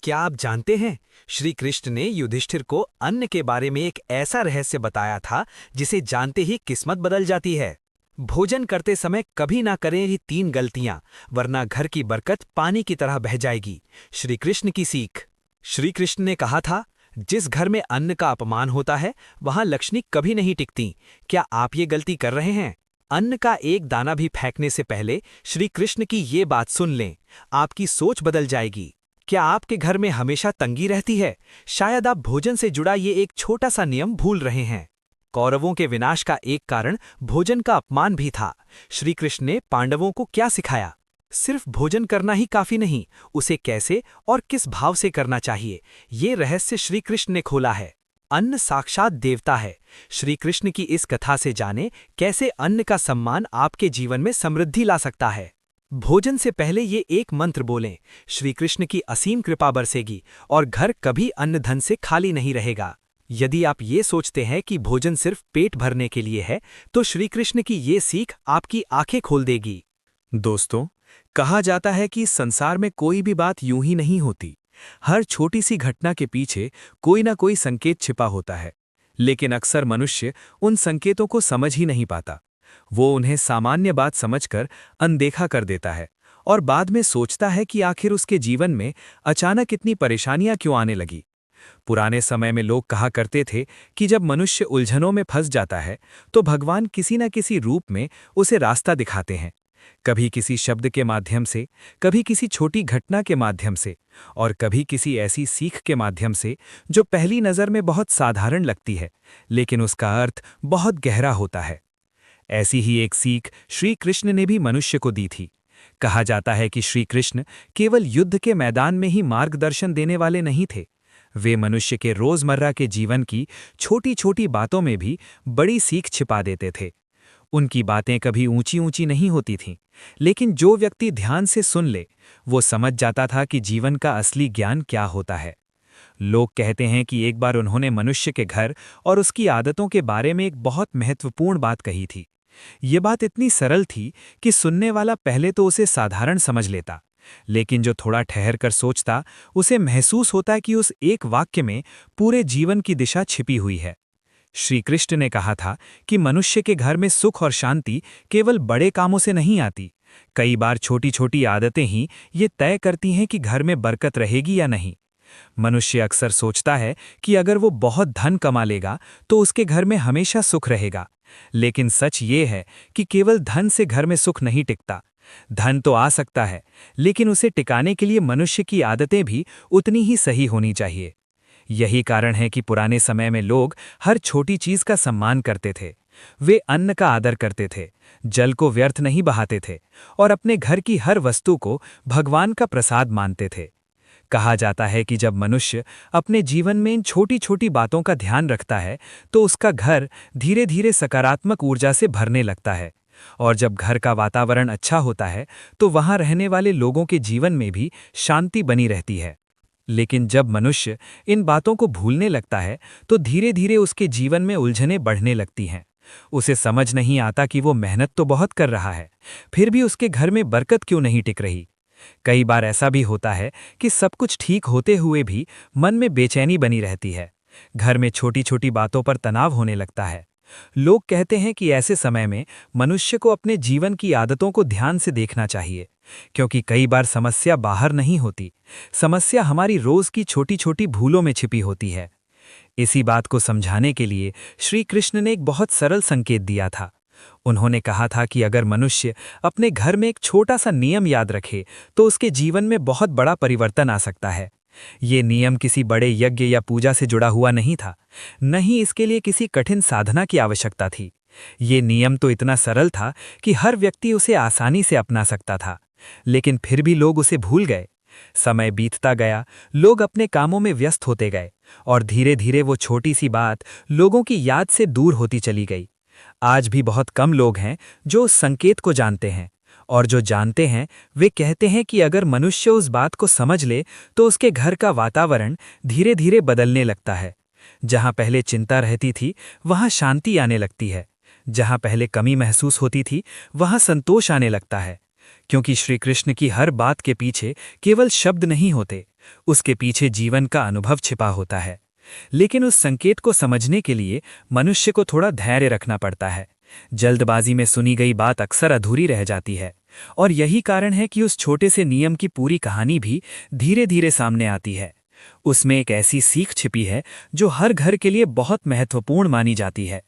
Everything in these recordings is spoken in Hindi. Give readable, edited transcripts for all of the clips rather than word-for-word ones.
क्या आप जानते हैं, श्री कृष्ण ने युधिष्ठिर को अन्न के बारे में एक ऐसा रहस्य बताया था जिसे जानते ही किस्मत बदल जाती है। भोजन करते समय कभी ना करें ये 3 गलतियां, वरना घर की बरकत पानी की तरह बह जाएगी। श्री कृष्ण की सीख। श्री कृष्ण ने कहा था, जिस घर में अन्न का अपमान होता है वहां लक्ष्मी कभी नहीं टिकती। क्या आप ये गलती कर रहे हैं? अन्न का एक दाना भी फेंकने से पहले श्री कृष्ण की ये बात सुन लें, आपकी सोच बदल जाएगी। क्या आपके घर में हमेशा तंगी रहती है? शायद आप भोजन से जुड़ा ये एक छोटा सा नियम भूल रहे हैं। कौरवों के विनाश का एक कारण भोजन का अपमान भी था। श्री कृष्ण ने पांडवों को क्या सिखाया? सिर्फ भोजन करना ही काफी नहीं, उसे कैसे और किस भाव से करना चाहिए, ये रहस्य श्री कृष्ण ने खोला है। अन्न साक्षात देवता है। श्री कृष्ण की इस कथा से जाने कैसे अन्न का सम्मान आपके जीवन में समृद्धि ला सकता है। भोजन से पहले ये एक मंत्र बोलें, श्री कृष्ण की असीम कृपा बरसेगी और घर कभी अन्न धन से खाली नहीं रहेगा। यदि आप ये सोचते हैं कि भोजन सिर्फ पेट भरने के लिए है, तो श्री कृष्ण की ये सीख आपकी आंखें खोल देगी। दोस्तों, कहा जाता है कि संसार में कोई भी बात यूं ही नहीं होती। हर छोटी सी घटना के पीछे कोई ना कोई संकेत छिपा होता है, लेकिन अक्सर मनुष्य उन संकेतों को समझ ही नहीं पाता। वो उन्हें सामान्य बात समझकर अनदेखा कर देता है और बाद में सोचता है कि आखिर उसके जीवन में अचानक इतनी परेशानियां क्यों आने लगी। पुराने समय में लोग कहा करते थे कि जब मनुष्य उलझनों में फंस जाता है तो भगवान किसी न किसी रूप में उसे रास्ता दिखाते हैं। कभी किसी शब्द के माध्यम से, कभी किसी छोटी घटना के माध्यम से, और कभी किसी ऐसी सीख के माध्यम से जो पहली नज़र में बहुत साधारण लगती है, लेकिन उसका अर्थ बहुत गहरा होता है। ऐसी ही एक सीख श्री कृष्ण ने भी मनुष्य को दी थी। कहा जाता है कि श्री कृष्ण केवल युद्ध के मैदान में ही मार्गदर्शन देने वाले नहीं थे। वे मनुष्य के रोजमर्रा के जीवन की छोटी छोटी बातों में भी बड़ी सीख छिपा देते थे। उनकी बातें कभी ऊंची ऊंची नहीं होती थीं, लेकिन जो व्यक्ति ध्यान से सुन ले, वो समझ जाता था कि जीवन का असली ज्ञान क्या होता है। लोग कहते हैं कि एक बार उन्होंने मनुष्य के घर और उसकी आदतों के बारे में एक बहुत महत्वपूर्ण बात कही थी। ये बात इतनी सरल थी कि सुनने वाला पहले तो उसे साधारण समझ लेता, लेकिन जो थोड़ा ठहर कर सोचता, उसे महसूस होता कि उस एक वाक्य में पूरे जीवन की दिशा छिपी हुई है। श्री कृष्ण ने कहा था कि मनुष्य के घर में सुख और शांति केवल बड़े कामों से नहीं आती। कई बार छोटी छोटी आदतें ही ये तय करती हैं कि घर में बरकत रहेगी या नहीं। मनुष्य अक्सर सोचता है कि अगर वो बहुत धन कमा लेगा तो उसके घर में हमेशा सुख रहेगा, लेकिन सच ये है कि केवल धन से घर में सुख नहीं टिकता। धन तो आ सकता है, लेकिन उसे टिकाने के लिए मनुष्य की आदतें भी उतनी ही सही होनी चाहिए। यही कारण है कि पुराने समय में लोग हर छोटी चीज का सम्मान करते थे। वे अन्न का आदर करते थे, जल को व्यर्थ नहीं बहाते थे और अपने घर की हर वस्तु को भगवान का प्रसाद मानते थे। कहा जाता है कि जब मनुष्य अपने जीवन में इन छोटी छोटी बातों का ध्यान रखता है तो उसका घर धीरे धीरे सकारात्मक ऊर्जा से भरने लगता है, और जब घर का वातावरण अच्छा होता है तो वहां रहने वाले लोगों के जीवन में भी शांति बनी रहती है। लेकिन जब मनुष्य इन बातों को भूलने लगता है तो धीरे धीरे उसके जीवन में उलझनें बढ़ने लगती हैं। उसे समझ नहीं आता कि वो मेहनत तो बहुत कर रहा है, फिर भी उसके घर में बरकत क्यों नहीं टिक रही। कई बार ऐसा भी होता है कि सब कुछ ठीक होते हुए भी मन में बेचैनी बनी रहती है। घर में छोटी छोटी बातों पर तनाव होने लगता है। लोग कहते हैं कि ऐसे समय में मनुष्य को अपने जीवन की आदतों को ध्यान से देखना चाहिए, क्योंकि कई बार समस्या बाहर नहीं होती, समस्या हमारी रोज की छोटी छोटी भूलों में छिपी होती है। इसी बात को समझाने के लिए श्री कृष्ण ने एक बहुत सरल संकेत दिया था। उन्होंने कहा था कि अगर मनुष्य अपने घर में एक छोटा सा नियम याद रखे तो उसके जीवन में बहुत बड़ा परिवर्तन आ सकता है। ये नियम किसी बड़े यज्ञ या पूजा से जुड़ा हुआ नहीं था, न ही इसके लिए किसी कठिन साधना की आवश्यकता थी। ये नियम तो इतना सरल था कि हर व्यक्ति उसे आसानी से अपना सकता था, लेकिन फिर भी लोग उसे भूल गए। समय बीतता गया, लोग अपने कामों में व्यस्त होते गए और धीरे धीरे वो छोटी सी बात लोगों की याद से दूर होती चली गई। आज भी बहुत कम लोग हैं जो उस संकेत को जानते हैं, और जो जानते हैं वे कहते हैं कि अगर मनुष्य उस बात को समझ ले तो उसके घर का वातावरण धीरे धीरे बदलने लगता है। जहां पहले चिंता रहती थी वहां शांति आने लगती है, जहां पहले कमी महसूस होती थी वहां संतोष आने लगता है। क्योंकि श्री कृष्ण की हर बात के पीछे केवल शब्द नहीं होते, उसके पीछे जीवन का अनुभव छिपा होता है। लेकिन उस संकेत को समझने के लिए मनुष्य को थोड़ा धैर्य रखना पड़ता है। जल्दबाजी में सुनी गई बात अक्सर अधूरी रह जाती है, और यही कारण है कि उस छोटे से नियम की पूरी कहानी भी धीरे धीरे सामने आती है। उसमें एक ऐसी सीख छिपी है जो हर घर के लिए बहुत महत्वपूर्ण मानी जाती है।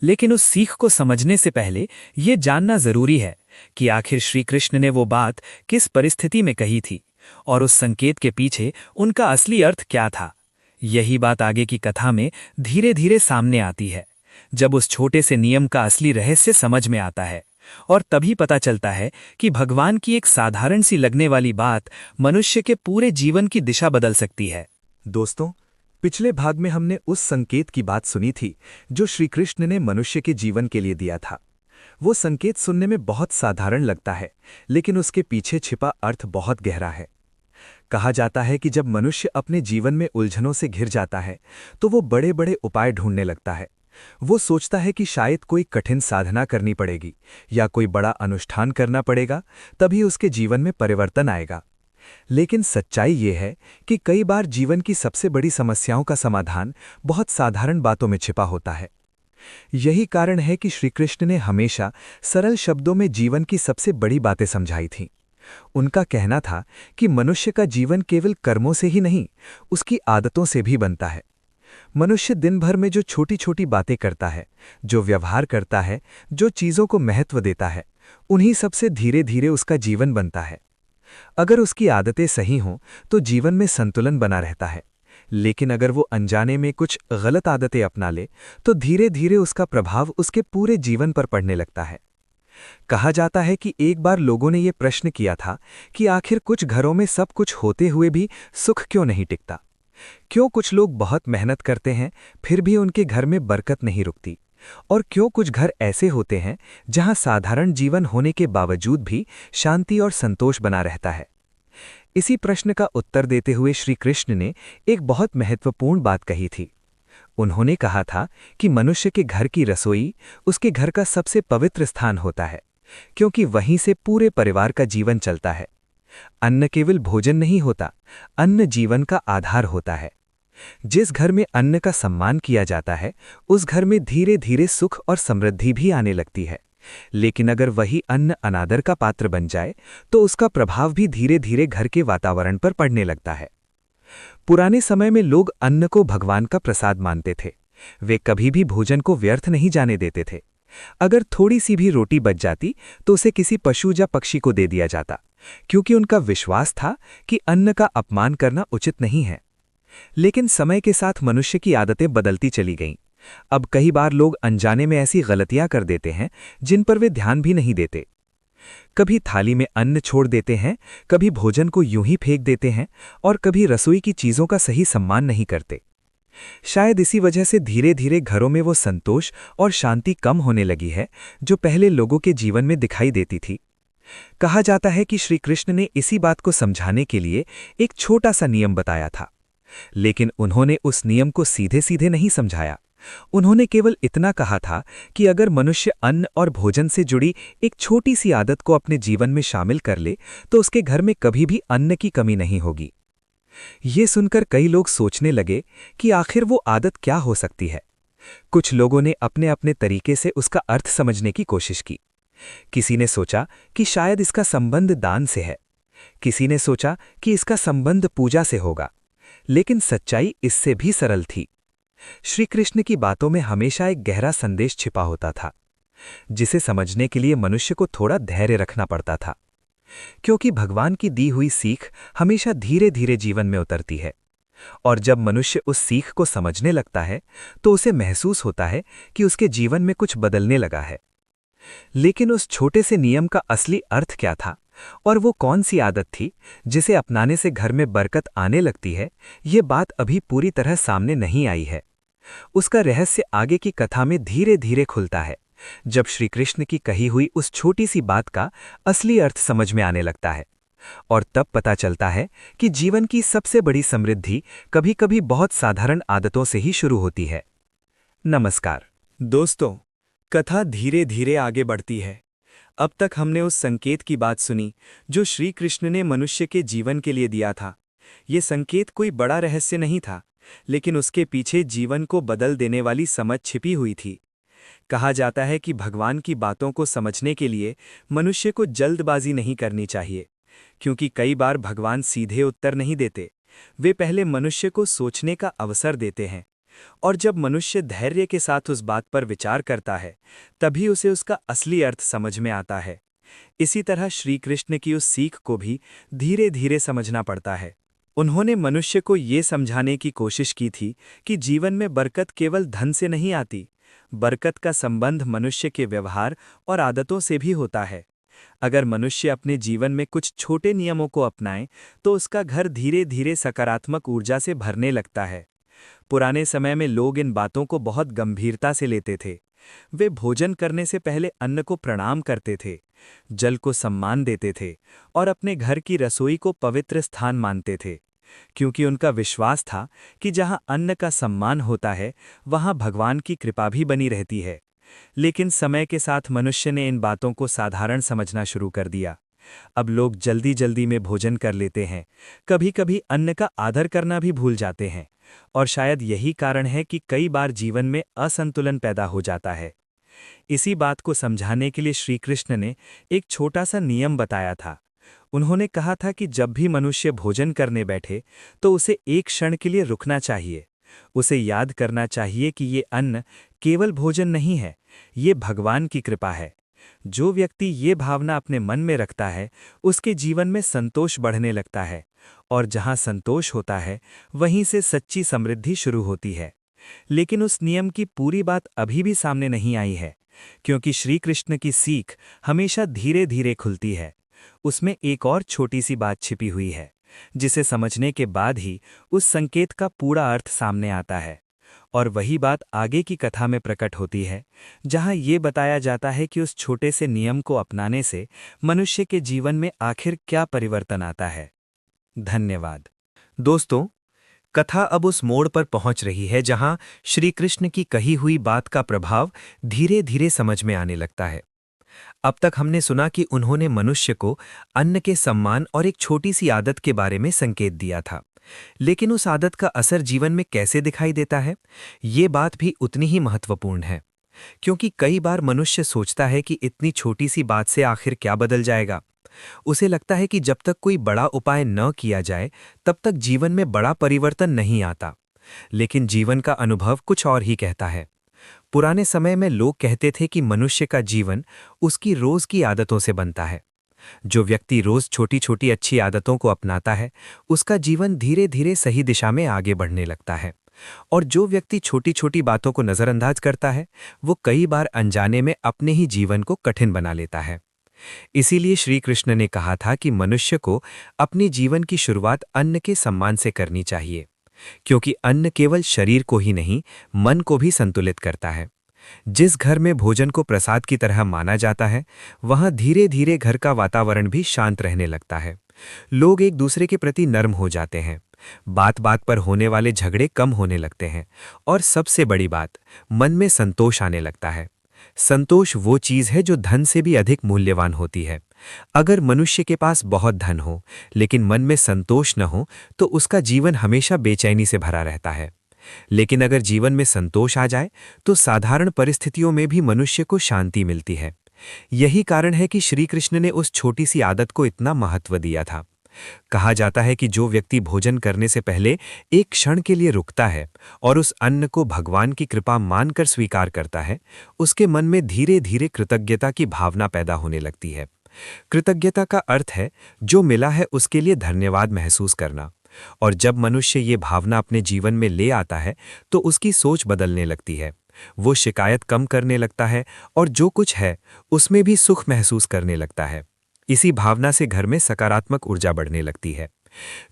लेकिन उस सीख को समझने से पहले ये जानना जरूरी है कि आखिर श्री कृष्ण ने वो बात किस परिस्थिति में कही थी, और उस संकेत के पीछे उनका असली अर्थ क्या था। यही बात आगे की कथा में धीरे धीरे सामने आती है, जब उस छोटे से नियम का असली रहस्य समझ में आता है, और तभी पता चलता है कि भगवान की एक साधारण सी लगने वाली बात मनुष्य के पूरे जीवन की दिशा बदल सकती है। दोस्तों, पिछले भाग में हमने उस संकेत की बात सुनी थी जो श्री कृष्ण ने मनुष्य के जीवन के लिए दिया था। वो संकेत सुनने में बहुत साधारण लगता है, लेकिन उसके पीछे छिपा अर्थ बहुत गहरा है। कहा जाता है कि जब मनुष्य अपने जीवन में उलझनों से घिर जाता है तो वो बड़े बड़े उपाय ढूंढने लगता है। वो सोचता है कि शायद कोई कठिन साधना करनी पड़ेगी या कोई बड़ा अनुष्ठान करना पड़ेगा, तभी उसके जीवन में परिवर्तन आएगा। लेकिन सच्चाई ये है कि कई बार जीवन की सबसे बड़ी समस्याओं का समाधान बहुत साधारण बातों में छिपा होता है। यही कारण है कि श्री कृष्ण ने हमेशा सरल शब्दों में जीवन की सबसे बड़ी बातें समझाई थीं। उनका कहना था कि मनुष्य का जीवन केवल कर्मों से ही नहीं, उसकी आदतों से भी बनता है। मनुष्य दिन भर में जो छोटी छोटी बातें करता है, जो व्यवहार करता है, जो चीज़ों को महत्व देता है, उन्हीं सबसे धीरे धीरे उसका जीवन बनता है। अगर उसकी आदतें सही हों तो जीवन में संतुलन बना रहता है, लेकिन अगर वो अनजाने में कुछ गलत आदतें अपना ले तो धीरे धीरे उसका प्रभाव उसके पूरे जीवन पर पड़ने लगता है। कहा जाता है कि एक बार लोगों ने ये प्रश्न किया था कि आखिर कुछ घरों में सब कुछ होते हुए भी सुख क्यों नहीं टिकता। क्यों कुछ लोग बहुत मेहनत करते हैं फिर भी उनके घर में बरकत नहीं रुकती, और क्यों कुछ घर ऐसे होते हैं जहां साधारण जीवन होने के बावजूद भी शांति और संतोष बना रहता है। इसी प्रश्न का उत्तर देते हुए श्री कृष्ण ने एक बहुत महत्वपूर्ण बात कही थी। उन्होंने कहा था कि मनुष्य के घर की रसोई उसके घर का सबसे पवित्र स्थान होता है, क्योंकि वहीं से पूरे परिवार का जीवन चलता है। अन्न केवल भोजन नहीं होता, अन्न जीवन का आधार होता है। जिस घर में अन्न का सम्मान किया जाता है, उस घर में धीरे धीरे सुख और समृद्धि भी आने लगती है। लेकिन अगर वही अन्न अनादर का पात्र बन जाए तो उसका प्रभाव भी धीरे धीरे घर के वातावरण पर पड़ने लगता है। पुराने समय में लोग अन्न को भगवान का प्रसाद मानते थे। वे कभी भी भोजन को व्यर्थ नहीं जाने देते थे। अगर थोड़ी सी भी रोटी बच जाती तो उसे किसी पशु या पक्षी को दे दिया जाता, क्योंकि उनका विश्वास था कि अन्न का अपमान करना उचित नहीं है। लेकिन समय के साथ मनुष्य की आदतें बदलती चली गईं। अब कई बार लोग अनजाने में ऐसी गलतियां कर देते हैं जिन पर वे ध्यान भी नहीं देते। कभी थाली में अन्न छोड़ देते हैं, कभी भोजन को यूं ही फेंक देते हैं, और कभी रसोई की चीजों का सही सम्मान नहीं करते। शायद इसी वजह से धीरे धीरे घरों में वो संतोष और शांति कम होने लगी है जो पहले लोगों के जीवन में दिखाई देती थी। कहा जाता है कि श्री कृष्ण ने इसी बात को समझाने के लिए एक छोटा सा नियम बताया था, लेकिन उन्होंने उस नियम को सीधे सीधे नहीं समझाया। उन्होंने केवल इतना कहा था कि अगर मनुष्य अन्न और भोजन से जुड़ी एक छोटी सी आदत को अपने जीवन में शामिल कर ले तो उसके घर में कभी भी अन्न की कमी नहीं होगी। ये सुनकर कई लोग सोचने लगे कि आखिर वो आदत क्या हो सकती है। कुछ लोगों ने अपने अपने तरीके से उसका अर्थ समझने की कोशिश की। किसी ने सोचा कि शायद इसका संबंध दान से है, किसी ने सोचा कि इसका संबंध पूजा से होगा, लेकिन सच्चाई इससे भी सरल थी। श्री कृष्ण की बातों में हमेशा एक गहरा संदेश छिपा होता था, जिसे समझने के लिए मनुष्य को थोड़ा धैर्य रखना पड़ता था, क्योंकि भगवान की दी हुई सीख हमेशा धीरे धीरे जीवन में उतरती है, और जब मनुष्य उस सीख को समझने लगता है तो उसे महसूस होता है कि उसके जीवन में कुछ बदलने लगा है। लेकिन उस छोटे से नियम का असली अर्थ क्या था, और वो कौन सी आदत थी जिसे अपनाने से घर में बरकत आने लगती है, ये बात अभी पूरी तरह सामने नहीं आई है। उसका रहस्य आगे की कथा में धीरे धीरे खुलता है, जब श्री कृष्ण की कही हुई उस छोटी सी बात का असली अर्थ समझ में आने लगता है, और तब पता चलता है कि जीवन की सबसे बड़ी समृद्धि कभी कभी बहुत साधारण आदतों से ही शुरू होती है। नमस्कार दोस्तों, कथा धीरे धीरे आगे बढ़ती है। अब तक हमने उस संकेत की बात सुनी जो श्री कृष्ण ने मनुष्य के जीवन के लिए दिया था, ये संकेत कोई बड़ा रहस्य नहीं था, लेकिन उसके पीछे जीवन को बदल देने वाली समझ छिपी हुई थी। कहा जाता है कि भगवान की बातों को समझने के लिए मनुष्य को जल्दबाजी नहीं करनी चाहिए, क्योंकि कई बार भगवान सीधे उत्तर नहीं देते। वे पहले मनुष्य को सोचने का अवसर देते हैं, और जब मनुष्य धैर्य के साथ उस बात पर विचार करता है, तभी उसे उसका असली अर्थ समझ में आता है। इसी तरह श्री कृष्ण की उस सीख को भी धीरे धीरे समझना पड़ता है। उन्होंने मनुष्य को ये समझाने की कोशिश की थी कि जीवन में बरकत केवल धन से नहीं आती, बरकत का संबंध मनुष्य के व्यवहार और आदतों से भी होता है। अगर मनुष्य अपने जीवन में कुछ छोटे नियमों को अपनाए, तो उसका घर धीरे धीरे सकारात्मक ऊर्जा से भरने लगता है। पुराने समय में लोग इन बातों को बहुत गंभीरता से लेते थे। वे भोजन करने से पहले अन्न को प्रणाम करते थे, जल को सम्मान देते थे और अपने घर की रसोई को पवित्र स्थान मानते थे, क्योंकि उनका विश्वास था कि जहां अन्न का सम्मान होता है, वहां भगवान की कृपा भी बनी रहती है। लेकिन समय के साथ मनुष्य ने इन बातों को साधारण समझना शुरू कर दिया। अब लोग जल्दी जल्दी में भोजन कर लेते हैं, कभी कभी अन्न का आदर करना भी भूल जाते हैं, और शायद यही कारण है कि कई बार जीवन में असंतुलन पैदा हो जाता है। इसी बात को समझाने के लिए श्री कृष्ण ने एक छोटा सा नियम बताया था। उन्होंने कहा था कि जब भी मनुष्य भोजन करने बैठे, तो उसे एक क्षण के लिए रुकना चाहिए। उसे याद करना चाहिए कि ये अन्न केवल भोजन नहीं है, ये भगवान की कृपा है। जो व्यक्ति ये भावना अपने मन में रखता है, उसके जीवन में संतोष बढ़ने लगता है, और जहां संतोष होता है, वहीं से सच्ची समृद्धि शुरू होती है। लेकिन उस नियम की पूरी बात अभी भी सामने नहीं आई है, क्योंकि श्री कृष्ण की सीख हमेशा धीरे धीरे खुलती है। उसमें एक और छोटी सी बात छिपी हुई है, जिसे समझने के बाद ही उस संकेत का पूरा अर्थ सामने आता है। और वही बात आगे की कथा में प्रकट होती है, जहां ये बताया जाता है कि उस छोटे से नियम को अपनाने से मनुष्य के जीवन में आखिर क्या परिवर्तन आता है। धन्यवाद। दोस्तों, कथा अब उस मोड़ पर पहुंच रही है जहां श्री कृष्ण की कही हुई बात का प्रभाव धीरे धीरे समझ में आने लगता है। अब तक हमने सुना कि उन्होंने मनुष्य को अन्न के सम्मान और एक छोटी सी आदत के बारे में संकेत दिया था, लेकिन उस आदत का असर जीवन में कैसे दिखाई देता है, ये बात भी उतनी ही महत्वपूर्ण है। क्योंकि कई बार मनुष्य सोचता है कि इतनी छोटी सी बात से आखिर क्या बदल जाएगा। उसे लगता है कि जब तक कोई बड़ा उपाय न किया जाए, तब तक जीवन में बड़ा परिवर्तन नहीं आता। लेकिन जीवन का अनुभव कुछ और ही कहता है। पुराने समय में लोग कहते थे कि मनुष्य का जीवन उसकी रोज की आदतों से बनता है। जो व्यक्ति रोज छोटी छोटी अच्छी आदतों को अपनाता है, उसका जीवन धीरे धीरे सही दिशा में आगे बढ़ने लगता है। और जो व्यक्ति छोटी छोटी बातों को नजरअंदाज करता है, वो कई बार अनजाने में अपने ही जीवन को कठिन बना लेता है। इसीलिए श्री कृष्ण ने कहा था कि मनुष्य को अपने जीवन की शुरुआत अन्न के सम्मान से करनी चाहिए, क्योंकि अन्न केवल शरीर को ही नहीं, मन को भी संतुलित करता है। जिस घर में भोजन को प्रसाद की तरह माना जाता है, वहां धीरे धीरे घर का वातावरण भी शांत रहने लगता है। लोग एक दूसरे के प्रति नर्म हो जाते हैं, बात बात पर होने वाले झगड़े कम होने लगते हैं, और सबसे बड़ी बात, मन में संतोष आने लगता है। संतोष वो चीज है जो धन से भी अधिक मूल्यवान होती है। अगर मनुष्य के पास बहुत धन हो, लेकिन मन में संतोष न हो, तो उसका जीवन हमेशा बेचैनी से भरा रहता है। लेकिन अगर जीवन में संतोष आ जाए, तो साधारण परिस्थितियों में भी मनुष्य को शांति मिलती है। यही कारण है कि श्री कृष्ण ने उस छोटी सी आदत को इतना महत्व दिया था। कहा जाता है कि जो व्यक्ति भोजन करने से पहले एक क्षण के लिए रुकता है और उस अन्न को भगवान की कृपा मानकर स्वीकार करता है, उसके मन में धीरे धीरे कृतज्ञता की भावना पैदा होने लगती है। कृतज्ञता का अर्थ है जो मिला है उसके लिए धन्यवाद महसूस करना। और जब मनुष्य ये भावना अपने जीवन में ले आता है, तो उसकी सोच बदलने लगती है। वो शिकायत कम करने लगता है और जो कुछ है उसमें भी सुख महसूस करने लगता है। इसी भावना से घर में सकारात्मक ऊर्जा बढ़ने लगती है।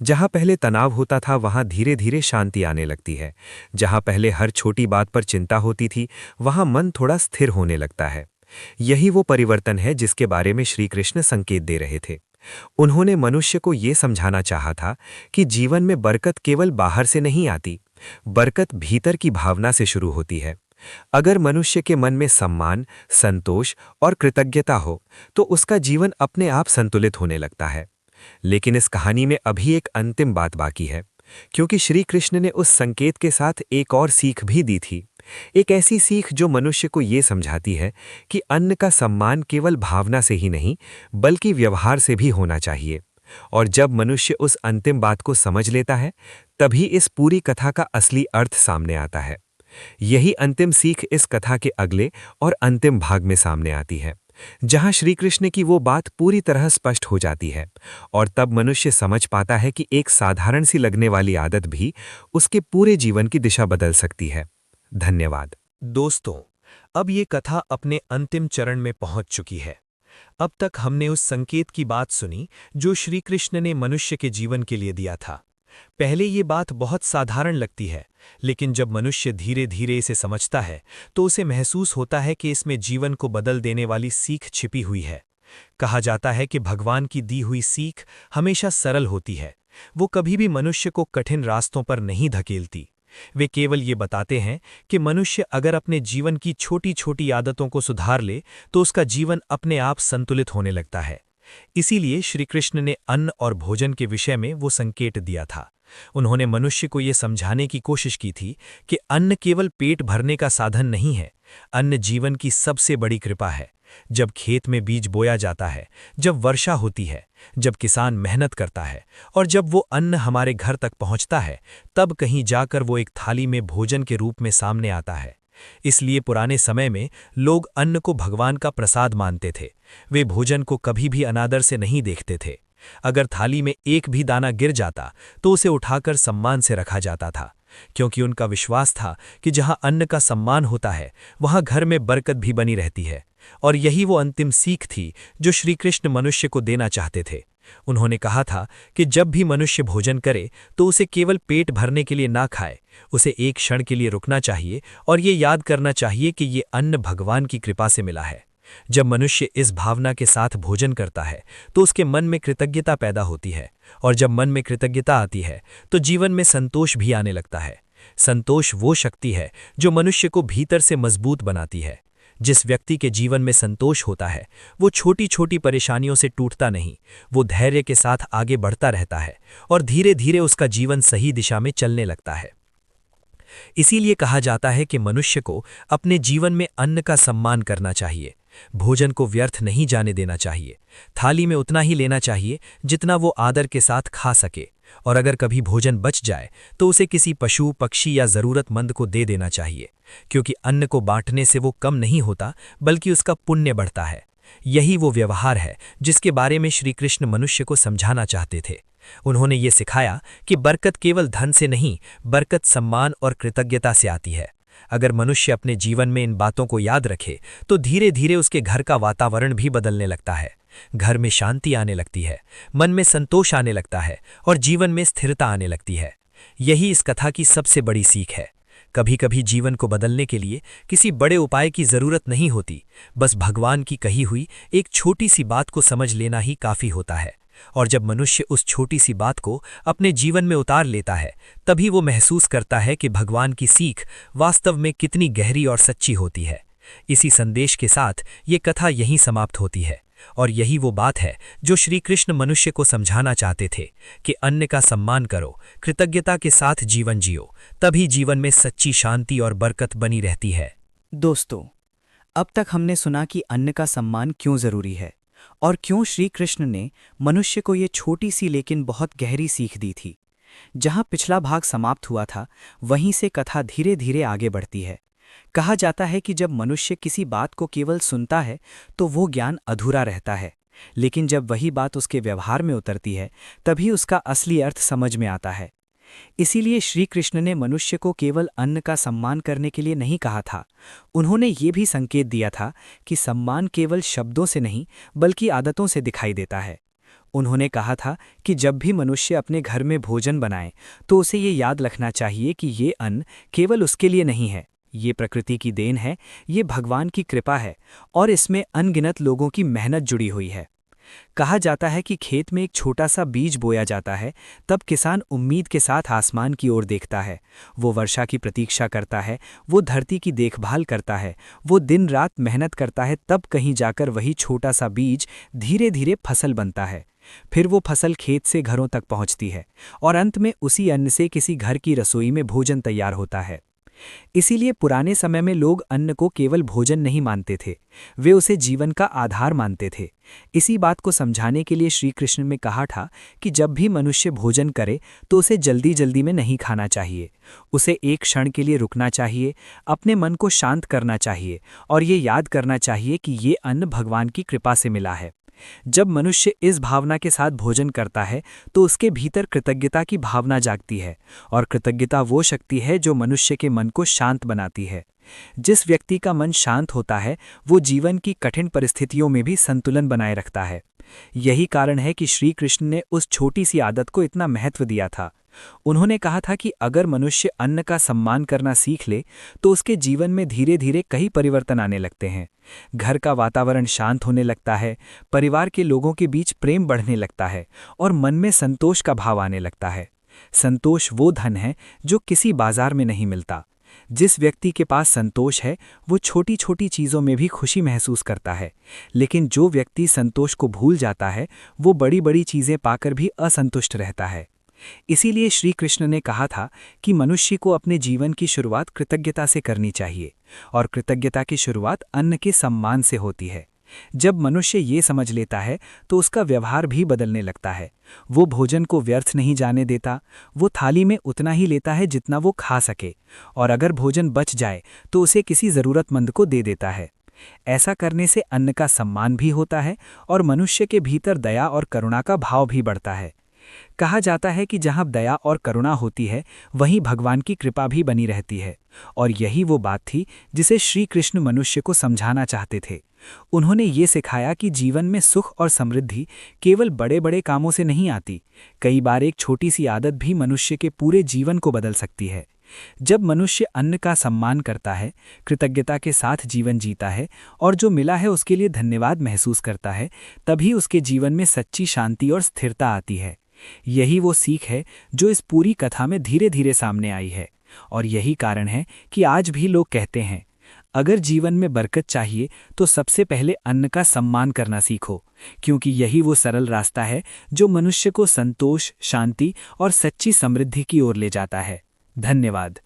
जहां पहले तनाव होता था, वहां धीरे धीरे शांति आने लगती है। जहां पहले हर छोटी बात पर चिंता होती थी, वहां मन थोड़ा स्थिर होने लगता है। यही वो परिवर्तन है जिसके बारे में श्री कृष्ण संकेत दे रहे थे। उन्होंने मनुष्य को ये समझाना चाहा था कि जीवन में बरकत केवल बाहर से नहीं आती, बरकत भीतर की भावना से शुरू होती है। अगर मनुष्य के मन में सम्मान, संतोष और कृतज्ञता हो, तो उसका जीवन अपने आप संतुलित होने लगता है। लेकिन इस कहानी में अभी एक अंतिम बात बाकी है, क्योंकि श्री कृष्ण ने उस संकेत के साथ एक और सीख भी दी थी। एक ऐसी सीख जो मनुष्य को ये समझाती है कि अन्न का सम्मान केवल भावना से ही नहीं, बल्कि व्यवहार से भी होना चाहिए। और जब मनुष्य उस अंतिम बात को समझ लेता है, तभी इस पूरी कथा का असली अर्थ सामने आता है। यही अंतिम सीख इस कथा के अगले और अंतिम भाग में सामने आती है, जहां श्री कृष्ण की वो बात पूरी तरह स्पष्ट हो जाती है, और तब मनुष्य समझ पाता है कि एक साधारण सी लगने वाली आदत भी उसके पूरे जीवन की दिशा बदल सकती है। धन्यवाद। दोस्तों, अब ये कथा अपने अंतिम चरण में पहुंच चुकी है। अब तक हमने उस संकेत की बात सुनी जो श्री कृष्ण ने मनुष्य के जीवन के लिए दिया था। पहले ये बात बहुत साधारण लगती है, लेकिन जब मनुष्य धीरे धीरे इसे समझता है तो उसे महसूस होता है कि इसमें जीवन को बदल देने वाली सीख छिपी हुई है। कहा जाता है कि भगवान की दी हुई सीख हमेशा सरल होती है। वो कभी भी मनुष्य को कठिन रास्तों पर नहीं धकेलती। वे केवल ये बताते हैं कि मनुष्य अगर अपने जीवन की छोटी छोटी आदतों को सुधार ले तो उसका जीवन अपने आप संतुलित होने लगता है। इसीलिए श्री कृष्ण ने अन्न और भोजन के विषय में वो संकेत दिया था। उन्होंने मनुष्य को ये समझाने की कोशिश की थी कि अन्न केवल पेट भरने का साधन नहीं है, अन्न जीवन की सबसे बड़ी कृपा है। जब खेत में बीज बोया जाता है, जब वर्षा होती है, जब किसान मेहनत करता है और जब वो अन्न हमारे घर तक पहुंचता है, तब कहीं जाकर वो एक थाली में भोजन के रूप में सामने आता है। इसलिए पुराने समय में लोग अन्न को भगवान का प्रसाद मानते थे। वे भोजन को कभी भी अनादर से नहीं देखते थे। अगर थाली में एक भी दाना गिर जाता तो उसे उठाकर सम्मान से रखा जाता था, क्योंकि उनका विश्वास था कि जहां अन्न का सम्मान होता है वहां घर में बरकत भी बनी रहती है। और यही वो अंतिम सीख थी जो श्री कृष्ण मनुष्य को देना चाहते थे। उन्होंने कहा था कि जब भी मनुष्य भोजन करे तो उसे केवल पेट भरने के लिए ना खाए, उसे एक क्षण के लिए रुकना चाहिए और ये याद करना चाहिए कि ये अन्न भगवान की कृपा से मिला है। जब मनुष्य इस भावना के साथ भोजन करता है तो उसके मन में कृतज्ञता पैदा होती है, और जब मन में कृतज्ञता आती है तो जीवन में संतोष भी आने लगता है। संतोष वो शक्ति है जो मनुष्य को भीतर से मजबूत बनाती है। जिस व्यक्ति के जीवन में संतोष होता है वो छोटी छोटी परेशानियों से टूटता नहीं, वो धैर्य के साथ आगे बढ़ता रहता है और धीरे धीरे उसका जीवन सही दिशा में चलने लगता है। इसीलिए कहा जाता है कि मनुष्य को अपने जीवन में अन्न का सम्मान करना चाहिए। भोजन को व्यर्थ नहीं जाने देना चाहिए। थाली में उतना ही लेना चाहिए जितना वो आदर के साथ खा सके, और अगर कभी भोजन बच जाए तो उसे किसी पशु, पक्षी या जरूरतमंद को दे देना चाहिए, क्योंकि अन्न को बांटने से वो कम नहीं होता बल्कि उसका पुण्य बढ़ता है। यही वो व्यवहार है जिसके बारे में श्री कृष्ण मनुष्य को समझाना चाहते थे। उन्होंने ये सिखाया कि बरकत केवल धन से नहीं, बरकत सम्मान और कृतज्ञता से आती है। अगर मनुष्य अपने जीवन में इन बातों को याद रखे तो धीरे धीरे उसके घर का वातावरण भी बदलने लगता है। घर में शांति आने लगती है, मन में संतोष आने लगता है और जीवन में स्थिरता आने लगती है। यही इस कथा की सबसे बड़ी सीख है। कभी कभी जीवन को बदलने के लिए किसी बड़े उपाय की जरूरत नहीं होती, बस भगवान की कही हुई एक छोटी सी बात को समझ लेना ही काफी होता है। और जब मनुष्य उस छोटी सी बात को अपने जीवन में उतार लेता है, तभी वो महसूस करता है कि भगवान की सीख वास्तव में कितनी गहरी और सच्ची होती है। इसी संदेश के साथ ये कथा यहीं समाप्त होती है, और यही वो बात है जो श्री कृष्ण मनुष्य को समझाना चाहते थे कि अन्न का सम्मान करो, कृतज्ञता के साथ जीवन जियो, तभी जीवन में सच्ची शांति और बरकत बनी रहती है। दोस्तों, अब तक हमने सुना कि अन्न का सम्मान क्यों जरूरी है और क्यों श्री कृष्ण ने मनुष्य को ये छोटी सी लेकिन बहुत गहरी सीख दी थी। जहां पिछला भाग समाप्त हुआ था, वहीं से कथा धीरे धीरे आगे बढ़ती है। कहा जाता है कि जब मनुष्य किसी बात को केवल सुनता है तो वो ज्ञान अधूरा रहता है, लेकिन जब वही बात उसके व्यवहार में उतरती है तभी उसका असली अर्थ समझ में आता है। इसीलिए श्री कृष्ण ने मनुष्य को केवल अन्न का सम्मान करने के लिए नहीं कहा था। उन्होंने ये भी संकेत दिया था कि सम्मान केवल शब्दों से नहीं बल्कि आदतों से दिखाई देता है। उन्होंने कहा था कि जब भी मनुष्य अपने घर में भोजन बनाए तो उसे ये याद रखना चाहिए कि ये अन्न केवल उसके लिए नहीं है, ये प्रकृति की देन है, ये भगवान की कृपा है और इसमें अनगिनत लोगों की मेहनत जुड़ी हुई है। कहा जाता है कि खेत में एक छोटा सा बीज बोया जाता है, तब किसान उम्मीद के साथ आसमान की ओर देखता है। वो वर्षा की प्रतीक्षा करता है, वो धरती की देखभाल करता है, वो दिन रात मेहनत करता है, तब कहीं जाकर वही छोटा सा बीज धीरे धीरे फसल बनता है। फिर वो फसल खेत से घरों तक पहुंचती है और अंत में उसी अन्न से किसी घर की रसोई में भोजन तैयार होता है। इसीलिए पुराने समय में लोग अन्न को केवल भोजन नहीं मानते थे, वे उसे जीवन का आधार मानते थे। इसी बात को समझाने के लिए श्री कृष्ण ने कहा था कि जब भी मनुष्य भोजन करे तो उसे जल्दी जल्दी में नहीं खाना चाहिए। उसे एक क्षण के लिए रुकना चाहिए, अपने मन को शांत करना चाहिए और ये याद करना चाहिए कि ये अन्न भगवान की कृपा से मिला है। जब मनुष्य इस भावना के साथ भोजन करता है तो उसके भीतर कृतज्ञता की भावना जागती है, और कृतज्ञता वो शक्ति है जो मनुष्य के मन को शांत बनाती है। जिस व्यक्ति का मन शांत होता है वो जीवन की कठिन परिस्थितियों में भी संतुलन बनाए रखता है। यही कारण है कि श्री कृष्ण ने उस छोटी सी आदत को इतना महत्व दिया था। उन्होंने कहा था कि अगर मनुष्य अन्न का सम्मान करना सीख ले तो उसके जीवन में धीरे धीरे कई परिवर्तन आने लगते हैं। घर का वातावरण शांत होने लगता है, परिवार के लोगों के बीच प्रेम बढ़ने लगता है और मन में संतोष का भाव आने लगता है। संतोष वो धन है जो किसी बाजार में नहीं मिलता। जिस व्यक्ति के पास संतोष है वो छोटी छोटी चीज़ों में भी खुशी महसूस करता है, लेकिन जो व्यक्ति संतोष को भूल जाता है वो बड़ी बड़ी चीज़ें पाकर भी असंतुष्ट रहता है। इसीलिए श्री कृष्ण ने कहा था कि मनुष्य को अपने जीवन की शुरुआत कृतज्ञता से करनी चाहिए, और कृतज्ञता की शुरुआत अन्न के सम्मान से होती है। जब मनुष्य ये समझ लेता है तो उसका व्यवहार भी बदलने लगता है। वो भोजन को व्यर्थ नहीं जाने देता, वो थाली में उतना ही लेता है जितना वो खा सके, और अगर भोजन बच जाए तो उसे किसी ज़रूरतमंद को दे देता है। ऐसा करने से अन्न का सम्मान भी होता है और मनुष्य के भीतर दया और करुणा का भाव भी बढ़ता है। कहा जाता है कि जहाँ दया और करुणा होती है वहीं भगवान की कृपा भी बनी रहती है, और यही वो बात थी जिसे श्री कृष्ण मनुष्य को समझाना चाहते थे। उन्होंने ये सिखाया कि जीवन में सुख और समृद्धि केवल बड़े बड़े कामों से नहीं आती। कई बार एक छोटी सी आदत भी मनुष्य के पूरे जीवन को बदल सकती है। जब मनुष्य अन्न का सम्मान करता है, कृतज्ञता के साथ जीवन जीता है और जो मिला है उसके लिए धन्यवाद महसूस करता है, तभी उसके जीवन में सच्ची शांति और स्थिरता आती है। यही वो सीख है जो इस पूरी कथा में धीरे धीरे सामने आई है, और यही कारण है कि आज भी लोग कहते हैं, अगर जीवन में बरकत चाहिए तो सबसे पहले अन्न का सम्मान करना सीखो, क्योंकि यही वो सरल रास्ता है जो मनुष्य को संतोष, शांति और सच्ची समृद्धि की ओर ले जाता है। धन्यवाद।